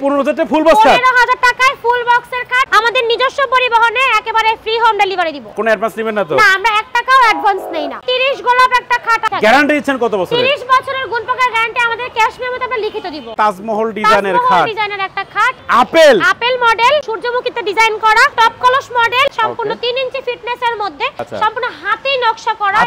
15,000 full box cut 15,000 টাকায় ফুল বক্সের কাট আমাদের নিজস্ব পরিবহনে একেবারে ফ্রি হোম ডেলিভারি দিব। কোনো অ্যাডভান্স নেবেন না তো? না, আমরা 1 টাকাও অ্যাডভান্স নেই না। 30 গোলাপ একটা খাট আছে। গ্যারান্টি দিচ্ছেন কত বছরের? 30 বছরের গুণপকার গ্যারান্টি আমাদের ক্যাশ মেমোতে আমরা লিখিত দিব। তাজমহল ডিজাইনের খাট, তাজমহল ডিজাইনের একটা খাট, আপেল মডেল, সূর্যমুখীতে ডিজাইন করা, টপ কলস মডেল, সম্পূর্ণ 3 ইঞ্চি ফিটনেসের মধ্যে, সম্পূর্ণ হাতে নকশা করা।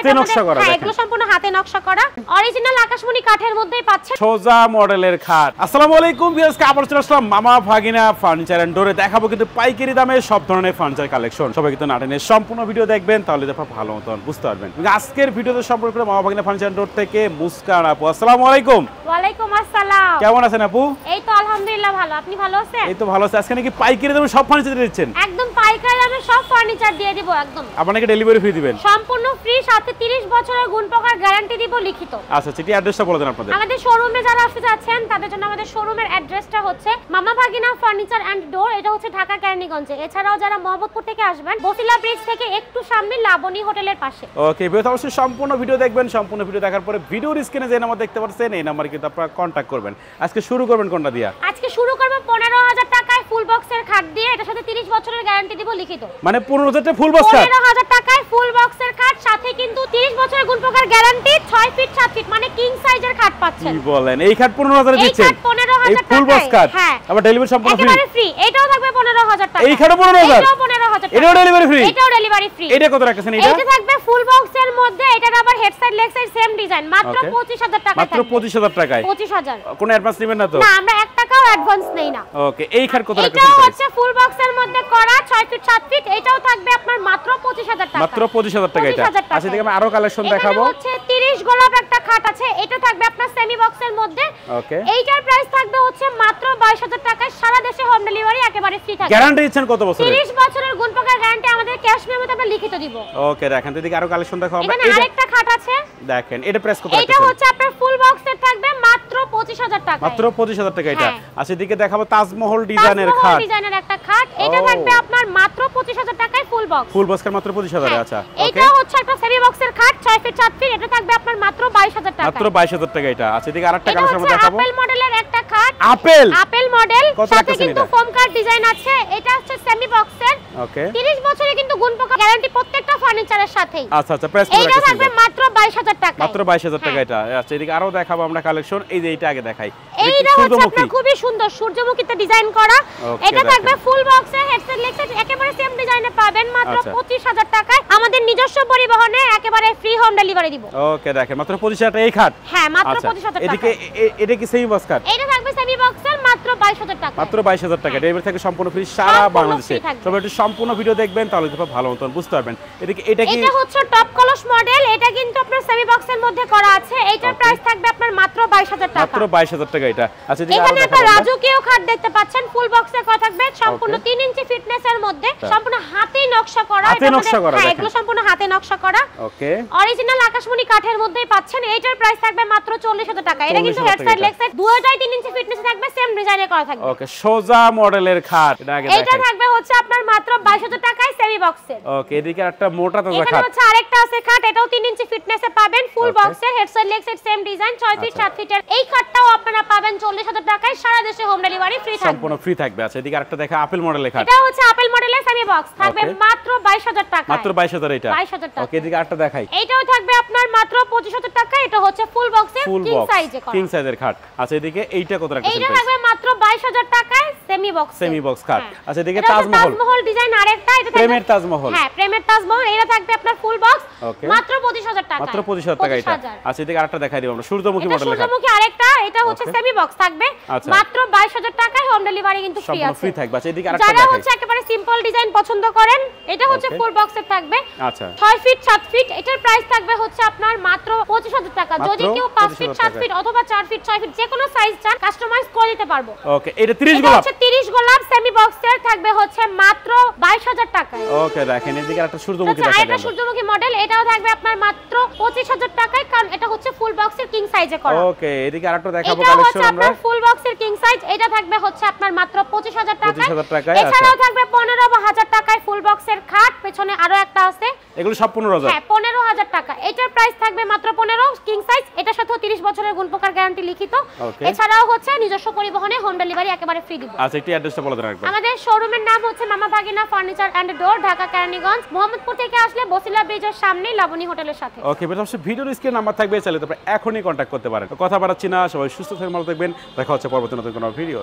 হ্যাঁ, এগুলো সম্পূর্ণ হাতে নকশা করা, অরিজিনাল আকাশমণি কাঠের মধ্যেই পাচ্ছেন। সোজা মডেলের খাট। আসসালামু আলাইকুম ভিউয়ার্স, আবার চলে আসলাম মামা ভাগিনা ফার্নিচার এন্ড ডোরে। দেখাবো কিন্তু পাইকারি দামে সব ধরনের ফার্নিচার কালেকশন। সবাই কিন্তু নাটেনের সম্পূর্ণ ভিডিও দেখবেন, তাহলে দেখো ভালো মতন বুঝতে পারবেন। আজকের ভিডিওতে সম্পর্ক করে মামা ভাগিনা ফার্নিচার এন্ড ডোর থেকে মুস্কান আপু। আসসালামু আলাইকুম। ওয়ালাইকুম আসসালাম। কেমন আছেন আপু? এই তো আলহামদুলিল্লাহ ভালো। আপনি ভালো আছেন? এই তো ভালো আছি। আজকে নাকি পাইকারি দামে সব ফার্নিচার দিচ্ছেন? একদম পাইকারি দামে সব ফার্নিচার দিয়ে দিব একদম। আপনাকে ডেলিভারি ফ্রি দিবেন? সম্পূর্ণ ফ্রি, সাথে 30 বছরের গুণপকার গ্যারান্টি দিব লিখিত। আচ্ছা, ঠিক অ্যাড্রেসটা বলে দেন আপনাদের। আমাদের শোরুমে যারা আসতে যাচ্ছেন তাদের জন্য আমাদের শোরুমের অ্যাড্রেসটা হচ্ছে মামা ভাগিনা ফার্নিচার এন্ড ডোর। এটা হচ্ছে ঢাকা কেরানীগঞ্জে। এছাড়াও যারা মোহাম্মদপুর থেকে আসবেন, বসিলা ব্রিজ থেকে একটু সামনে লাবণী হোটেলের পাশে। ওকে, ভিডিও অবশ্যই সম্পূর্ণ ভিডিও দেখবেন। সম্পূর্ণ ভিডিও দেখার পরে ভিডিওর স্ক্রিনে যে নাম্বার দেখতে পাচ্ছেন এই নাম্বারে কিন্তু আপনারা কন্টাক্ট করবেন। আজকে শুরু করবেন কোনটা দিয়া? আজকে শুরু করব 15,000 টাকায় ফুল বক্সের খাট দিয়ে। এটার সাথে 30 বছরের গ্যারান্টি দিব লিখিত। মানে 15,000 ফুল বক্স খাট, 15,000 টাকায় ফুল বক্সের খাট, সাথে কিন্তু 30 বছরের গুণপকার গ্যারান্টি, 6 ফিট 7 ফিট মানে কিং সাইজের খাট পাচ্ছেন। কি বলেন? এই খাট 15,000 এ দিচ্ছেন? এই খাট 15,000 টাকায় ফুল বক্স খাট। হ্যাঁ, আবার ডেলিভারি সম্পূর্ণ ফ্রি? একেবারে ফ্রি। এটাও থাকবে 15,000 টাকা। এই খাটও 15,000? এটাও 15,000 টাকা। এটাও ডেলিভারি ফ্রি? এটাও ডেলিভারি ফ্রি। এটা কত রাখছেন? এটা থাকবে ফুল বক্সের মধ্যে। এটার আবার head side leg side same design, মাত্র 25,000 টাকা। মাত্র 25,000 টাকায়? 25,000। কোনো অ্যাডভান্স নেবেন না তো? না, আমরা 1 টাকাও অ্যাডভান্স নেই না। ওকে, এই খাট কত রাখছেন? এটাও হচ্ছে ফুল বক্সের মধ্যে করা, 6 ফিট 7 ফিট। এটাও থাকবে আপনার মাত্র 25,000 টাকা। মাত্র 25,000 টাকা এটা। আচ্ছা, দেখে আমি আরো কালেকশন দেখাবো। এটা হচ্ছে 30 গোলাপ একটা খাট আছে। এটা থাকবে আপনার সেমি বক্সের মধ্যে। ওকে, এইটার প্রাইস থাকবে হচ্ছে মাত্র 22,000 টাকায়। সারা দেশে হোম ডেলিভারি একেবারে ফ্রি থাকবে। গ্যারান্টি দিচ্ছেন কত বছরের? 30 বছরের গুণপকার গ্যারান্টি আমাদের ক্যাশ মেমোতে আমরা লিখিত দিব। ওকে, দেখেন তো, এদিকে আরো কালেকশন দেখাবো। এখানে আরেকটা খাট আছে, দেখেন এটা প্রাইস কত রাখছেন? এটা হচ্ছে আপনার ফুল বক্সের থাকবে মাত্র 25,000 টাকা। মাত্র 25,000 টাকা এটা। আচ্ছা, এদিকে দেখাবো তাজমহল ডিজাইনের খাট। তাজমহল ডিজাইনের একটা খাট। এটা থাকবে আপনার মাত্র 25,000 টাকায় ফুল বক্স। ফুল বক্সের মাত্র 25,000 এ। আচ্ছা, ওকে, এটা হচ্ছে একটা সেমি বক্সের খাট, 6 ফিট 7 ফিট। এটা থাকবে আপনার মাত্র 22,000 টাকা। মাত্র 22,000 টাকা এটা। আচ্ছা, এদিকে আরেকটা কালেকশন দেখাবো। আপেল মডেলের একটা খাট। আপেল মডেল, কত সাথে রাখছেন কিন্তু এটা? ফোম কাট ডিজাইন আছে। এটা হচ্ছে সেমি বক্সের। ওকে, 30 বছরে কিন্তু গুণপকার গ্যারান্টি প্রত্যেকটা ফার্নিচারের সাথেই। আচ্ছা আচ্ছা, প্রাইস কত রাখছেন? এটা থাকবে মাত্র 22,000 টাকা। মাত্র 22,000 টাকা এটা। আচ্ছা, এদিকে আরো দেখাবো আমরা কালেকশন। এই যে এইটা আগে দেখাই। এইটা হচ্ছে আপনার খুবই সুন্দর সূর্যমুখীতে ডিজাইন করা। এটা থাকবে ফুল বক্সে, হেডসেট লেগসেট একেবারে সেম ডিজাইনে পাবেন মাত্র 25,000 টাকায়। আমাদের নিজস্ব পরিবহনে একেবারে ফ্রি হোম ডেলিভারি দিব। ওকে, দেখেন মাত্র 25,000 টাকা এই খাট। হ্যাঁ, মাত্র 25,000 টাকা। এদিকে এটা কি সেমি বক্স খাট? এটা থাকবে সেমি বক্সের মাত্র 22,000 টাকা। মাত্র 22,000 টাকা। ডেলিভারি থেকে সম্পূর্ণ ফ্রি সারা বাংলাদেশে। সবাই একটু সম্পূর্ণ ভিডিও দেখবেন, তাহলে দেখো ভালো মতন বুঝতে পারবেন। এদিকে এটা কি? এটা হচ্ছে টপ কলস মডেল। এটা কিন্তু আপনার সেমি বক্সের মধ্যে করা আছে। এইটার প্রাইস থাকবে আপনার মাত্র 22,000 টাকা। মাত্র 22,000 টাকা এটা। আচ্ছা, এদিকে এখানে একটা রাজকীয় খাট দেখতে পাচ্ছেন, ফুল বক্সে করা থাকবে, সম্পূর্ণ 3 ইঞ্চি ফিটনেসের মধ্যে, সম্পূর্ণ হাতে নকশা করা। হ্যাঁ, এগুলো সম্পূর্ণ হাতে নকশা করা। ওকে, অরিজিনাল আকাশমণি কাঠের মধ্যেই পাচ্ছেন। এইটার প্রাইস থাকবে মাত্র 40,000 টাকা। এটা কিন্তু হেড সাইড লেগ সাইড দুটোই 3 ইঞ্চি ফিটনেস থাকবে, সেম ডিজাইনে করা থাকবে। ওকে, সোজা মডেলের খাট। এটা আগে দেখাই। এটা থাকবে হচ্ছে আপনার মাত্র 22,000 টাকায় সেমি বক্সের। ওকে, এদিকে একটা মোটা তাজা খাট। এখানে হচ্ছে আরেকটা আছে খাট। এটাও 3 ইঞ্চি ফিটনেসে পাবেন, ফুল বক্সের, head side leg side same design, 6 feet 7 ফিটের। এই খাটটাও আপনারা পাবেন 40,000 টাকায়। সারা দেশে হোম ডেলিভারি ফ্রি থাকবে, সম্পূর্ণ ফ্রি থাকবে। আচ্ছা, এদিকে আরেকটা দেখা আপেল মডেলের খাট। এটা হচ্ছে আপেল মডেলের সেমি বক্স, থাকবে মাত্র 22,000 টাকা। মাত্র 22,000 এটা। 22,000 টাকা। ওকে, এদিকে আরেকটা দেখাই। এটাও থাকবে আপনার মাত্র 25,000 টাকা। এটা হচ্ছে ফুল বক্সের কিং সাইজে করা। কিং সাইজের খাট। আচ্ছা, এদিকে এইটা কত রাখছেন? এইটা থাকবে মাত্র 22,000 টাকায় সেমি বক্স। সেমি বক্স খাট। আচ্ছা, এদিকে তাজমহল ডিজাইন আরেকটা। এটা প্রেমের তাজমহল। হ্যাঁ, প্রেমের তাজমহল। এটা থাকবে আপনার ফুল বক্স, মাত্র 25,000 টাকা। মাত্র 25,000 টাকা এটা। আচ্ছা, এদিকে আরেকটা দেখাই দিব আমরা, সূর্যমুখী মডেলের খাট। সূর্যমুখী আরেকটা। এটা হচ্ছে সেমি বক্স, থাকবে মাত্র 22,000 টাকায়। হোম ডেলিভারি কিন্তু ফ্রি আছে, ফ্রি থাকবে। আচ্ছা, এদিকে আরেকটা যারা দেখাই। হচ্ছে একেবারে সিম্পল ডিজাইন পছন্দ করেন, এটা হচ্ছে ফুল বক্সের থাকবে। আচ্ছা, 6 ফিট 7 ফিট। এটার প্রাইস থাকবে হচ্ছে আপনার মাত্র 25,000 টাকা। যদি কেউ 5 ফিট 7 ফিট অথবা 4 ফিট 6 ফিট যে কোনো সাইজ চান, কাস্টমাইজ করে দিতে পারবো। ওকে, এটা 30 গোলাপ। এটা 30 গোলাপ সেমি বক্সের, থাকবে হচ্ছে মাত্র 22,000 টাকা। ওকে, দেখেন এদিকে একটা সূর্যমুখী দেখাই। এটা সূর্যমুখী মডেল। এটাও থাকবে আপনার মাত্র 25,000 টাকায়, কারণ এটা হচ্ছে ফুল বক্সের কিং সাইজে করা। ওকে, এদিকে আরেকটা দেখাবো এটা কালেকশন হচ্ছে আমরা। আপনার ফুল বক্সের কিং সাইজ। এটা থাকবে হচ্ছে আপনার মাত্র 25,000 টাকায়। 25,000 টাকায়। এছাড়াও থাকবে 15,000 টাকায় ফুল বক্সের খাট। পেছনে আরো একটা আছে, এগুলো সব 15000? হ্যাঁ 15000 টাকা। এটার প্রাইস থাকবে মাত্র 15 কিং সাইজ। এটার সাথে 30 বছরের গুণপোকার গ্যারান্টি লিখিত। এছাড়াও হচ্ছে নিজস্ব পরিবহনে হোম ডেলিভারি একেবারে ফ্রি দিব। আচ্ছা একটু অ্যাড্রেসটা বলে দেন একবার। আমাদের শোরুমের নাম হচ্ছে Mama Bhagina furniture and door, Dhaka Keraniganj. Mohammadpur থেকে আসলে বসিলা ব্রিজের সামনেই লাবণী হোটেলের সাথে। ওকে বেশ, ভিডিওর স্ক্রিনে নাম্বার থাকবে, চাইলে তারপর এখনই কন্ট্যাক্ট করতে পারেন। কথা বাড়াচ্ছি না, সবাই সুস্থ থাকবেন, ভালো থাকবেন। দেখা হচ্ছে পরবর্তী নতুন কোনো ভিডিও।